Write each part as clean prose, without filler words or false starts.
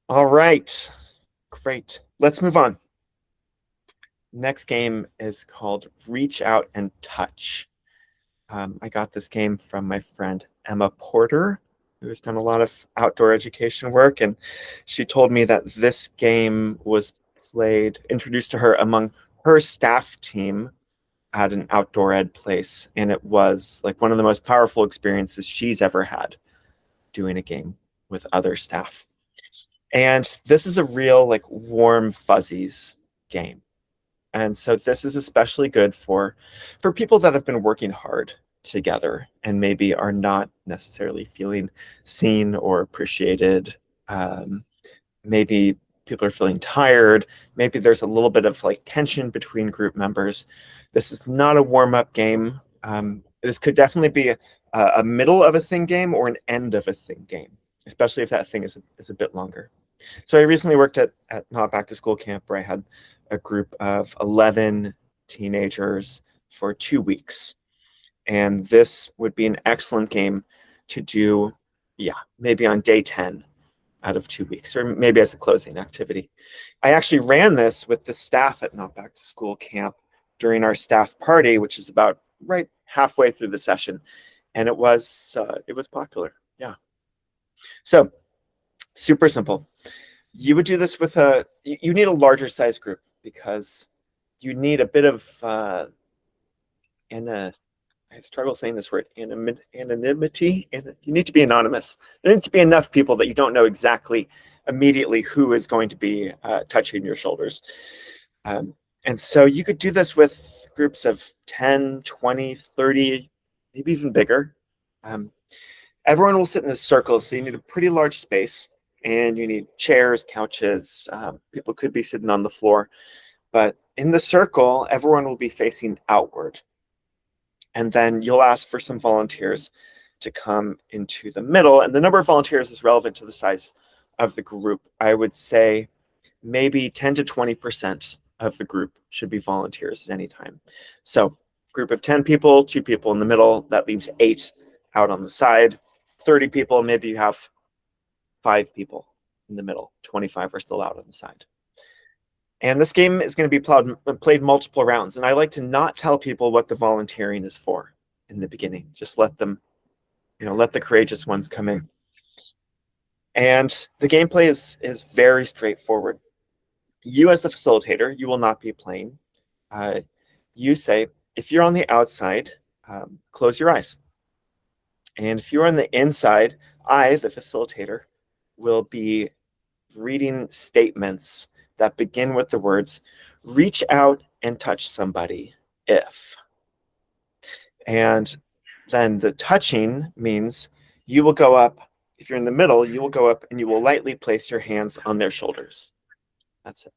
All right, great. Let's move on. Next game is called Reach Out and Touch. I got this game from my friend Emma Porter, who has done a lot of outdoor education work, and she told me that this game was introduced to her among her staff team at an outdoor ed place, and it was like one of the most powerful experiences she's ever had doing a game with other staff. And this is a real like warm fuzzies game. And so this is especially good for people that have been working hard together and maybe are not necessarily feeling seen or appreciated. Um, Maybe people are feeling tired. Maybe there's a little bit of like tension between group members. This is not a warm-up game. This could definitely be a middle of a thing game or an end of a thing game, especially if that thing is a bit longer. So I recently worked at Not Back to School Camp where I had a group of 11 teenagers for 2 weeks. And this would be an excellent game to do, yeah, maybe on day 10 out of 2 weeks, or maybe as a closing activity. I actually ran this with the staff at Not Back to School Camp during our staff party, which is about right halfway through the session. And it was popular. Yeah. So super simple. You would do this with you need a larger size group because you need a bit of I struggle saying this word, anonymity. And you need to be anonymous. There needs to be enough people that you don't know exactly immediately who is going to be touching your shoulders. And so you could do this with groups of 10, 20, 30, maybe even bigger. Everyone will sit in a circle, so you need a pretty large space. And you need chairs, couches. People could be sitting on the floor. But in the circle, everyone will be facing outward. And then you'll ask for some volunteers to come into the middle. And the number of volunteers is relevant to the size of the group. I would say maybe 10 to 20% of the group should be volunteers at any time. So group of 10 people, 2 people in the middle, that leaves 8 out on the side. 30 people, maybe you have 5 people in the middle, 25 are still out on the side. And this game is going to be played multiple rounds. And I like to not tell people what the volunteering is for in the beginning. Just let them, let the courageous ones come in. And the gameplay is very straightforward. You as the facilitator, you will not be playing. You say, if you're on the outside, close your eyes. And if you're on the inside, I, the facilitator, will be reading statements that begin with the words, reach out and touch somebody if. And then the touching means you will go up, if you're in the middle, you will go up and you will lightly place your hands on their shoulders. That's it.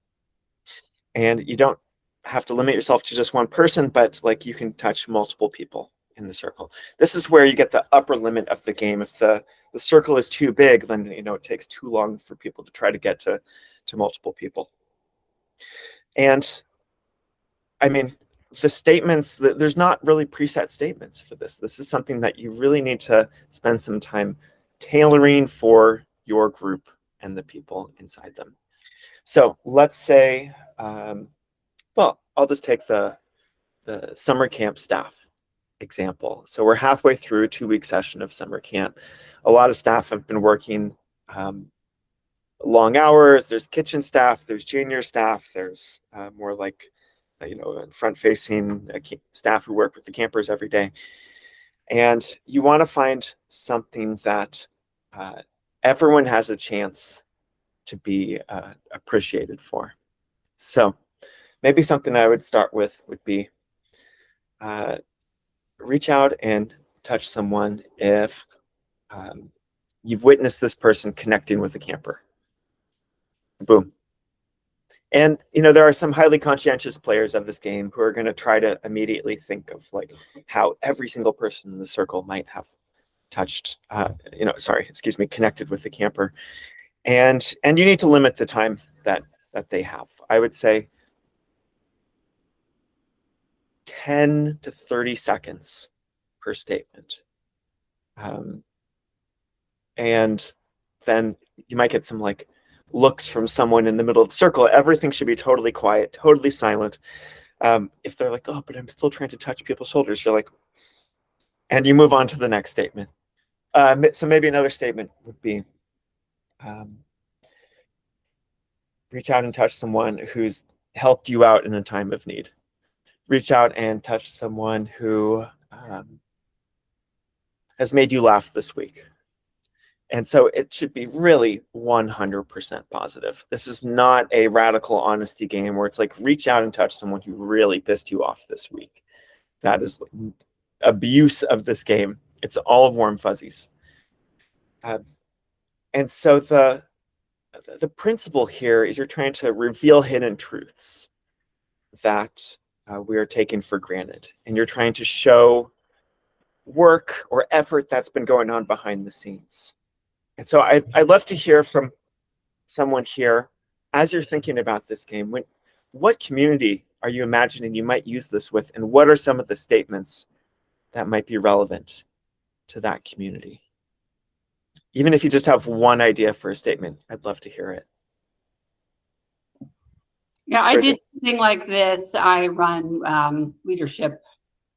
And you don't have to limit yourself to just one person, but like you can touch multiple people in the circle. This is where you get the upper limit of the game. If the circle is too big, then it takes too long for people to try to get to multiple people. And I mean, the statements, there's not really preset statements for this. This is something that you really need to spend some time tailoring for your group and the people inside them. So let's say, well, I'll just take the summer camp staff example. So we're halfway through a 2-week session of summer camp. A lot of staff have been working long hours. There's kitchen staff, there's junior staff, there's more like, front-facing staff who work with the campers every day. And you want to find something that everyone has a chance to be appreciated for. So maybe something I would start with would be reach out and touch someone if you've witnessed this person connecting with a camper. Boom. And there are some highly conscientious players of this game who are going to try to immediately think of like how every single person in the circle might have connected with the camper. And you need to limit the time that they have. I would say 10 to 30 seconds per statement. And then you might get some like looks from someone in the middle of the circle, everything should be totally quiet, totally silent. If they're like, oh, but I'm still trying to touch people's shoulders, you're like, and you move on to the next statement. So maybe another statement would be, um, reach out and touch someone who's helped you out in a time of need. Reach out and touch someone who has made you laugh this week. And so it should be really 100% positive. This is not a radical honesty game where it's like, reach out and touch someone who really pissed you off this week. That is abuse of this game. It's all warm fuzzies. And so the principle here is you're trying to reveal hidden truths that we are taking for granted. And you're trying to show work or effort that's been going on behind the scenes. And so I'd love to hear from someone here, as you're thinking about this game, what community are you imagining you might use this with, and what are some of the statements that might be relevant to that community? Even if you just have one idea for a statement, I'd love to hear it. Yeah, I did something like this. I run leadership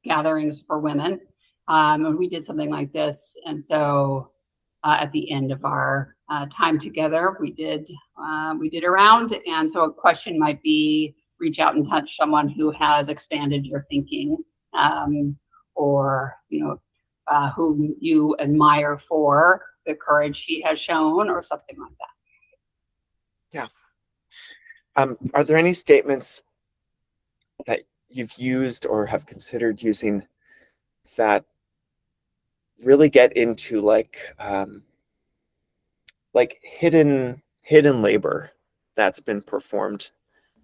gatherings for women, and we did something like this. And so at the end of our time together, we did a round. And so a question might be, reach out and touch someone who has expanded your thinking, or whom you admire for the courage she has shown, or something like that. Yeah. Are there any statements that you've used or have considered using that really get into like hidden labor that's been performed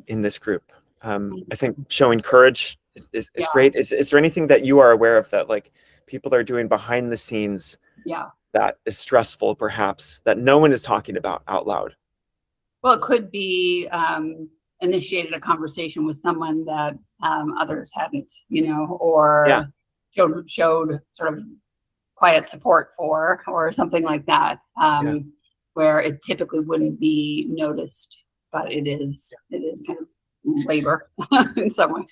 in this group? I think showing courage is great. Is there anything that you are aware of that like people are doing behind the scenes that is stressful, perhaps, that no one is talking about out loud? Well, it could be initiated a conversation with someone that others hadn't, or showed sort of quiet support for, or something like that, where it typically wouldn't be noticed, but it is kind of labor in some way.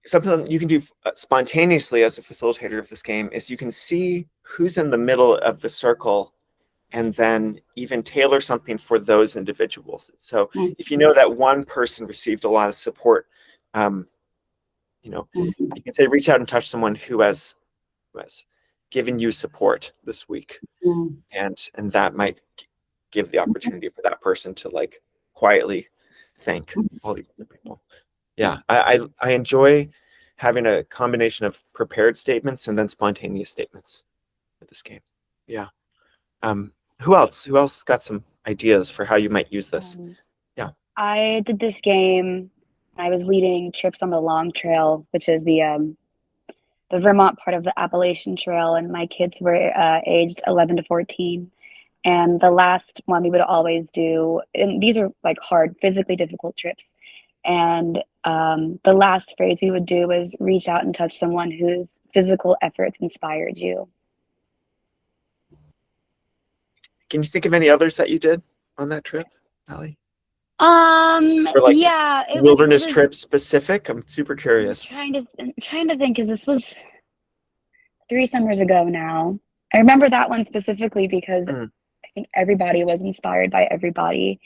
Something you can do spontaneously as a facilitator of this game is you can see who's in the middle of the circle and then even tailor something for those individuals. So if you know that one person received a lot of support, you can say, reach out and touch someone who has given you support this week. And that might give the opportunity for that person to like quietly thank all these other people. Yeah, I enjoy having a combination of prepared statements and then spontaneous statements for this game. Yeah. Who else has got some ideas for how you might use this? Yeah. I did this game. I was leading trips on the Long Trail, which is the Vermont part of the Appalachian Trail, and my kids were aged 11 to 14. And the last one we would always do, and these are like hard, physically difficult trips. And the last phrase we would do was reach out and touch someone whose physical efforts inspired you. Can you think of any others that you did on that trip, Allie? Or like wilderness was trip specific? I'm super curious. I'm trying to think, because this was 3 summers ago now. I remember that one specifically because I think everybody was inspired by everybody.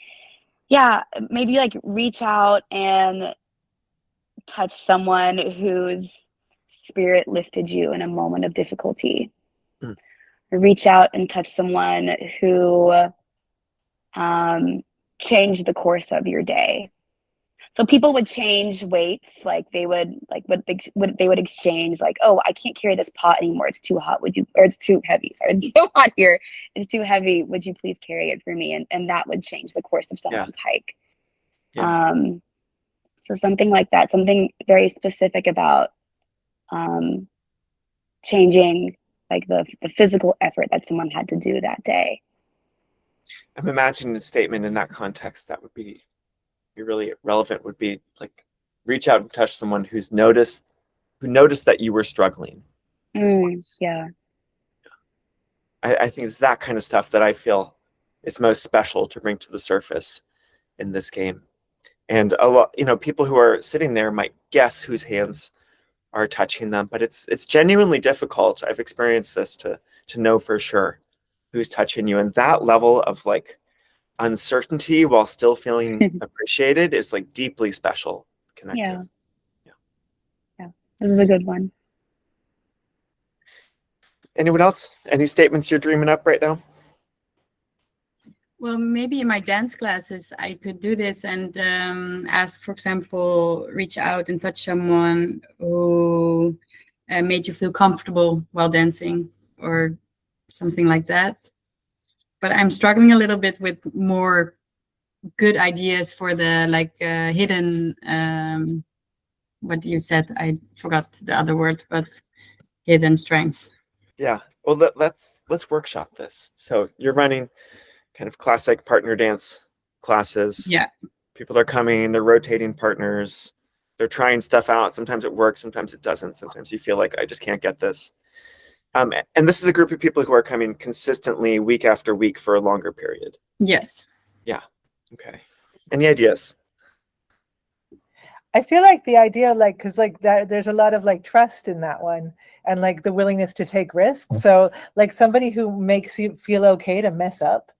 Yeah, maybe like reach out and touch someone whose spirit lifted you in a moment of difficulty. Reach out and touch someone who changed the course of your day. So people would change weights, like they would exchange, like, oh, I can't carry this pot anymore, it's too hot, or it's too heavy, sorry, it's so hot here, it's too heavy, would you please carry it for me? And that would change the course of someone's hike. So something like that, something very specific about changing like the physical effort that someone had to do that day. I'm imagining a statement in that context that would be really relevant would be like, reach out and touch someone who noticed that you were struggling. Yeah. I think it's that kind of stuff that I feel is most special to bring to the surface in this game. And a lot, people who are sitting there might guess whose hands are touching them, but it's genuinely difficult. I've experienced this to know for sure who's touching you. And that level of like uncertainty while still feeling appreciated is like deeply special, connective. Yeah, this is a good one. Anyone else? Any statements you're dreaming up right now? Well, maybe in my dance classes, I could do this and ask, for example, reach out and touch someone who made you feel comfortable while dancing or something like that. But I'm struggling a little bit with more good ideas for the hidden, what you said, I forgot the other word, but hidden strengths. Yeah. Well, let's workshop this. So you're running kind of classic partner dance classes. Yeah. People are coming, they're rotating partners, they're trying stuff out. Sometimes it works, sometimes it doesn't. Sometimes you feel like I just can't get this. And this is a group of people who are coming consistently week after week for a longer period. Yes. Yeah. Okay. Any ideas? I feel like the idea, like, because like that, there's a lot of like trust in that one, and like the willingness to take risks. So like somebody who makes you feel okay to mess up.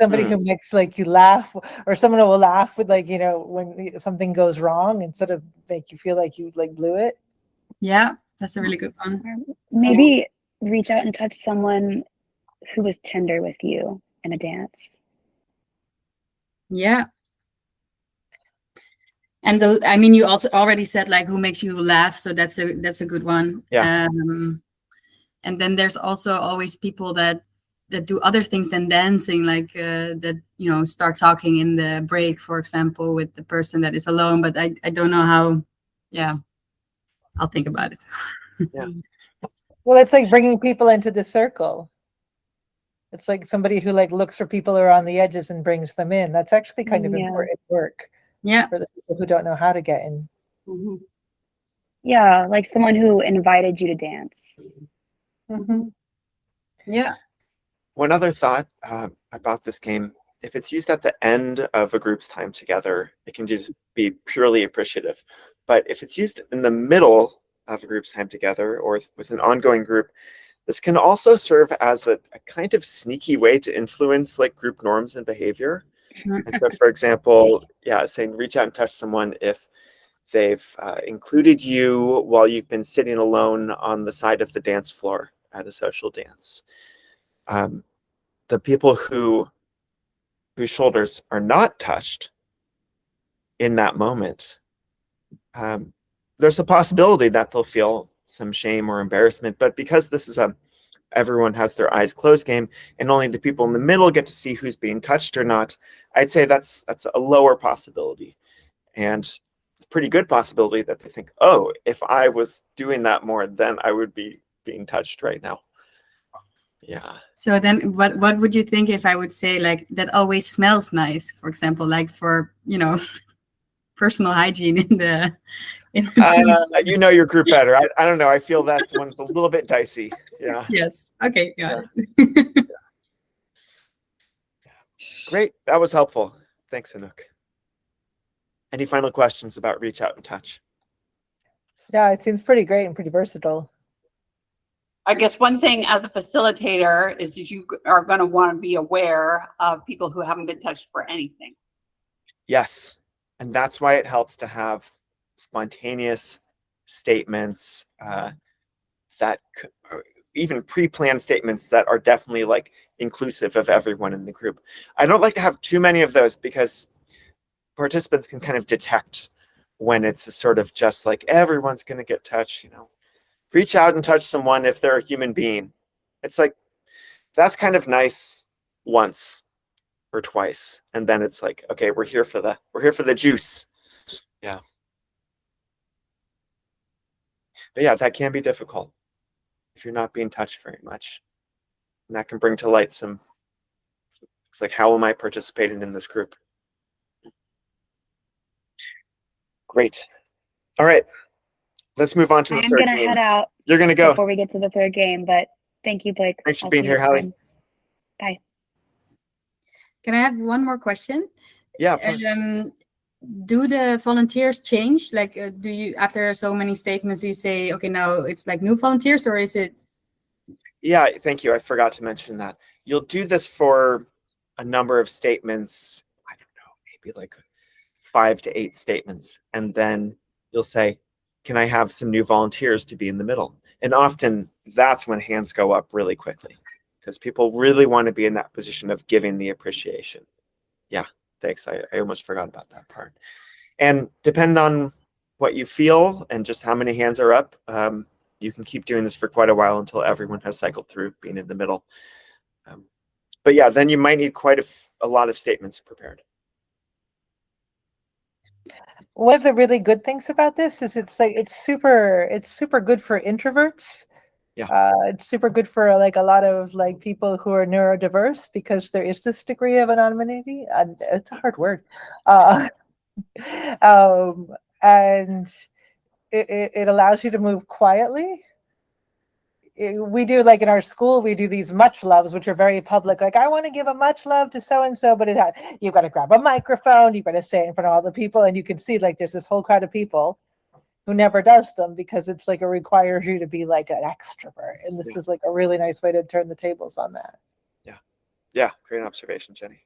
Somebody who makes like you laugh, or someone who will laugh with like, when something goes wrong instead of make you feel like you like blew it. Yeah, that's a really good one. Maybe reach out and touch someone who was tender with you in a dance. Yeah. And I mean, you also already said like who makes you laugh, so that's a good one. Yeah. And then there's also always people that do other things than dancing, like that start talking in the break, for example, with the person that is alone. But I don't know how. Yeah, I'll think about it. Yeah. Well, it's like bringing people into the circle. It's like somebody who like looks for people who are on the edges and brings them in. That's actually kind of important work. Yeah. For the people who don't know how to get in. Mm-hmm. Yeah, like someone who invited you to dance. Mm-hmm. Yeah. One other thought about this game, if it's used at the end of a group's time together, it can just be purely appreciative. But if it's used in the middle of a group's time together or with an ongoing group, this can also serve as a kind of sneaky way to influence like group norms and behavior. And so, for example, saying reach out and touch someone if they've included you while you've been sitting alone on the side of the dance floor at a social dance. The people whose shoulders are not touched in that moment, there's a possibility that they'll feel some shame or embarrassment. But because this is everyone has their eyes closed game, and only the people in the middle get to see who's being touched or not, I'd say that's a lower possibility, and it's a pretty good possibility that they think, oh, if I was doing that more, then I would be being touched right now. Yeah. So then what would you think if I would say like that always smells nice, for example, like for personal hygiene in the your group better. I don't know. I feel that one's a little bit dicey. Yeah. Yes. Okay. Got it. Great. That was helpful. Thanks, Anouk. Any final questions about reach out and touch? Yeah, it seems pretty great and pretty versatile. I guess one thing as a facilitator is that you are going to want to be aware of people who haven't been touched for anything. Yes. And that's why it helps to have spontaneous statements that even pre-planned statements that are definitely like inclusive of everyone in the group. I don't like to have too many of those because participants can kind of detect when it's a sort of just like everyone's going to get touched, reach out and touch someone if they're a human being. It's like, that's kind of nice once or twice. And then it's like, okay, we're here for the juice. Yeah. But yeah, that can be difficult if you're not being touched very much. And that can bring to light it's like, how am I participating in this group? Great. All right. Let's move on to the third game. I'm going to head out. You're going to go. Before we get to the third game, but thank you, Blake. Thanks for being here, Hallie. Bye. Can I have one more question? Yeah, of course. Do the volunteers change? Like, do you, after so many statements, do you say, okay, now it's like new volunteers, or is it? Yeah, thank you. I forgot to mention that. You'll do this for a number of statements. I don't know, maybe like 5 to 8 statements. And then you'll say, can I have some new volunteers to be in the middle? And often that's when hands go up really quickly because people really want to be in that position of giving the appreciation. Yeah, thanks. I almost forgot about that part. And depending on what you feel and just how many hands are up, you can keep doing this for quite a while until everyone has cycled through being in the middle. But yeah, then you might need quite a lot of statements prepared. One of the really good things about this is it's super good for introverts. Yeah. It's super good for like a lot of like people who are neurodiverse because there is this degree of anonymity, and it's a hard word. And it allows you to move quietly. We do, like in our school, we do these much loves, which are very public. Like, I want to give a much love to so and so, but you've got to grab a microphone, you've got to say it in front of all the people, and you can see like there's this whole crowd of people who never does them because it's like it requires you to be like an extrovert, and this is like a really nice way to turn the tables on that. Yeah, great observation, Jenny.